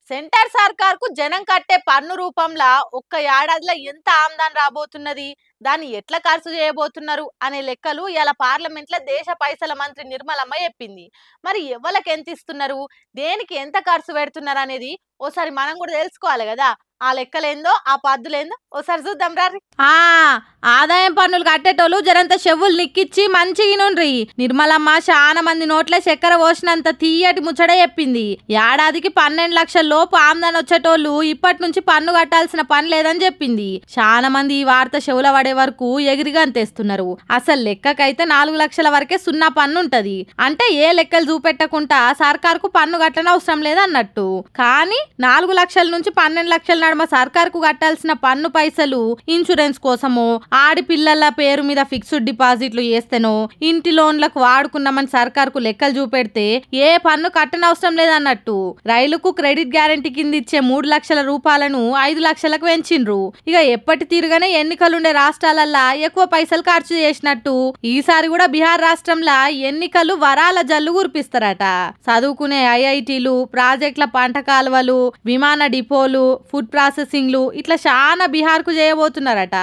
Centre సర్కార్కు జనం కట్టే పన్ను రూపంలో ఒక్క ఏడాదిలో ఎంత ఆమ్దాన్ రాబోతున్నది, దాన్ని ఎట్లా ఖర్చు చేయబోతున్నారు అనే లెక్కలు ఇలా పార్లమెంట్లో దేశ పైసల మంత్రి నిర్మలమ్మ చెప్పింది. మరి ఎవరికి ఎంత ఇస్తున్నారు, దేనికి ఎంత ఖర్చు పెడుతున్నారు అనేది ఓసారి మనం కూడా తెలుసుకోవాలి కదా. ఆ లెక్కలేందో ఆ పద్దులేందో ఓసారి చూద్దాం రారి. ఆదాయం పన్నులు కట్టేటోళ్ళు జరంత చెవులు నిక్కిచ్చి మంచిగినుండ్రి. నిర్మలమ్మ చాలా మంది నోట్లే చక్కెర పోసినంత తీయటి ముచ్చట చెప్పింది. ఏడాదికి 12 లక్షల లోపు ఆమ్దాన్ వచ్చేటోళ్ళు ఇప్పటి నుంచి పన్ను కట్టాల్సిన పని లేదని చెప్పింది. చాలా మంది ఈ వార్త చెవుల పడే వరకు ఎగిరిగంతేస్తున్నారు. అసలు లెక్కకైతే 4 లక్షల వరకే సున్నా పన్ను ఉంటది. అంటే ఏ లెక్కలు చూపెట్టకుండా సర్కార్కు పన్ను కట్టని అవసరం లేదన్నట్టు. కానీ 4 లక్షల నుంచి 12 లక్షల నడుమ సర్కార్కు కట్టాల్సిన పన్ను పైసలు ఇన్సూరెన్స్ కోసమో, ఆడిపిల్లల పేరు మీద ఫిక్స్డ్ డిపాజిట్లు చేస్తేనో, ఇంటి లోన్లకు వాడుకున్నామని సర్కార్కు లెక్కలు చూపెడితే ఏ పన్ను కట్టనవసరం లేదన్నట్టు. రైలుకు క్రెడిట్ గ్యారంటీ కింద ఇచ్చే 3 లక్షల రూపాయలను 5 లక్షలకు పెంచిండ్రు. ఇక ఎప్పటి తీరుగానే ఎన్నికలుండే రాష్ట్రాలల్లా ఎక్కువ పైసలు ఖర్చు చేసినట్టు ఈసారి కూడా బీహార్ రాష్ట్రంలో ఎన్నికలు వరాల జల్లు కురిపిస్తారట. చదువుకునే ఐఐటీలు, ప్రాజెక్టుల పంట కాలువలు, విమాన డిపోలు, ఫుడ్ ప్రాసెసింగ్లు ఇట్లా చాలా బీహార్ కు చేయబోతున్నారట.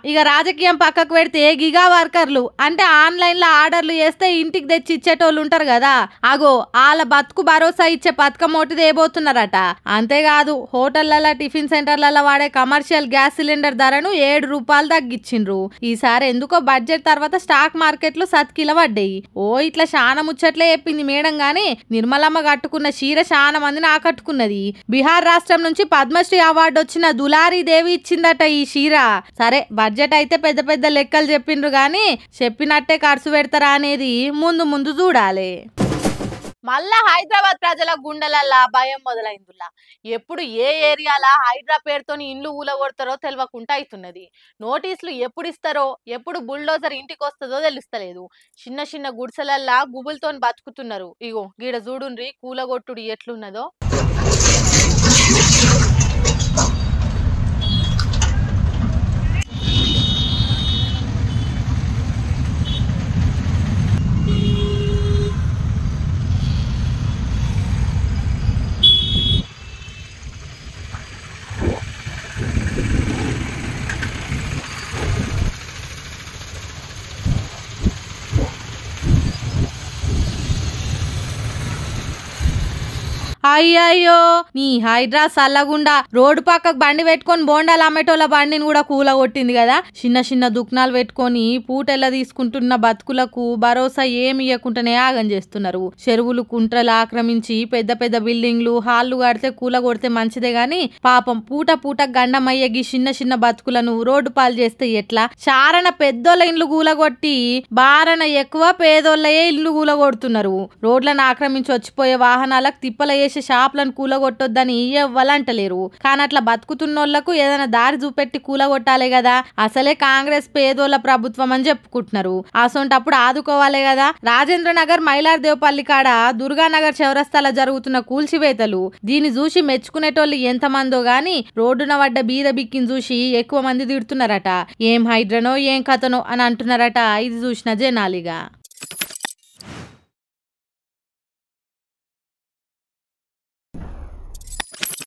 ఇక రాజకీయం పక్కకు పెడితే గిగా వర్కర్లు అంటే ఆన్లైన్ లో ఆర్డర్లు చేస్తే ఇంటికి తెచ్చి ఇచ్చేటోళ్ళు ఉంటారు కదా, అగో వాళ్ళ బతుకు భరోసా ఇచ్చే పథకం ఒకటి చేయబోతున్నారట. అంతేకాదు హోటళ్లలో, టిఫిన్ సెంటర్లలో వాడే కమర్షియల్ గ్యాస్ సిలిండర్ ధరను 7 రూపాయలు తగ్గించిండ్రు. ఈసారి ఎందుకో బడ్జెట్ తర్వాత స్టాక్ మార్కెట్లు సత్కిల పడ్డాయి. ఇట్లా చాలా ముచ్చట్లే చెప్పింది మేడం గాని నిర్మలమ్మ కట్టుకున్న చీర చాలా మందిని ఆకట్టుకున్నది. బీహార్ రాష్ట్రం నుంచి పద్మశ్రీ అవార్డు వచ్చిన దులారీ దేవి ఇచ్చిందట ఈ చీర. సరే బడ్జెట్ అయితే పెద్ద పెద్ద లెక్కలు చెప్పిండ్రు గాని చెప్పినట్టే ఖర్చు పెడతారా అనేది ముందు ముందు చూడాలి. మళ్ళా హైదరాబాద్ ప్రజల గుండెలల్లా భయం మొదలైందిలా. ఎప్పుడు ఏ ఏరియాలా హైడ్రా పేరుతోని ఇండ్లు ఊలగొడతారో తెలియకుండా అవుతున్నది. నోటీసులు ఎప్పుడు ఇస్తారో, ఎప్పుడు బుల్డోజర్ ఇంటికి వస్తుందో తెలుస్తలేదు. చిన్న చిన్న గుడిసెలల్లా గుబులతోని బతుకుతున్నారు. ఇగో గీడ చూడుండ్రి కూలగొట్టుడు ఎట్లున్నదో. అయ్యయ్యో నీ హైడ్రా సల్లగుండా రోడ్డు పక్కకు బండి పెట్టుకొని బోండాలు అమ్మేటోళ్ళ బండిని కూడా కూలగొట్టింది కదా. చిన్న చిన్న దుకాణాలు పెట్టుకొని పూటెల్ల తీసుకుంటున్న బతుకులకు భరోసా ఏమి ఇవ్వకుండానే ఆగం చేస్తున్నారు. చెరువులు, కుంట్రలు ఆక్రమించి పెద్ద పెద్ద బిల్డింగ్లు, హాళ్లు కడితే కూలగొడితే మంచిదే గాని పాపం పూట పూట గండమయ్యగి చిన్న చిన్న బతుకులను రోడ్డు పాలు చేస్తే ఎట్లా? చారణ పెద్దోళ్ళ ఇండ్లు కూలగొట్టి బారణ ఎక్కువ పేదోళ్ళయే ఇల్లు కూలగొడుతున్నారు. రోడ్లను ఆక్రమించి వచ్చిపోయే వాహనాలకు తిప్పల షాపులను కూలగొట్టొద్దని ఎవ్వలంటలేరు. కానీ అట్లా బతుకుతున్నోళ్లకు ఏదైనా దారి చూపెట్టి కూలగొట్టాలే కదా. అసలే కాంగ్రెస్ పేదోళ్ల ప్రభుత్వం అని చెప్పుకుంటున్నారు. అసొంటప్పుడు ఆదుకోవాలే కదా. రాజేంద్ర నగర్, మైలార్దేవపల్లి కాడ దుర్గానగర్ చౌరస్తాలో జరుగుతున్న కూల్చివేతలు దీన్ని చూసి మెచ్చుకునేటోళ్ళు ఎంతమందో గాని రోడ్డున పడ్డ బీద బిక్కిని చూసి ఎక్కువ మంది తిడుతున్నారట. ఏం హైడ్రనో ఏం కథనో అని అంటున్నారట ఇది చూసిన జనాలిగా.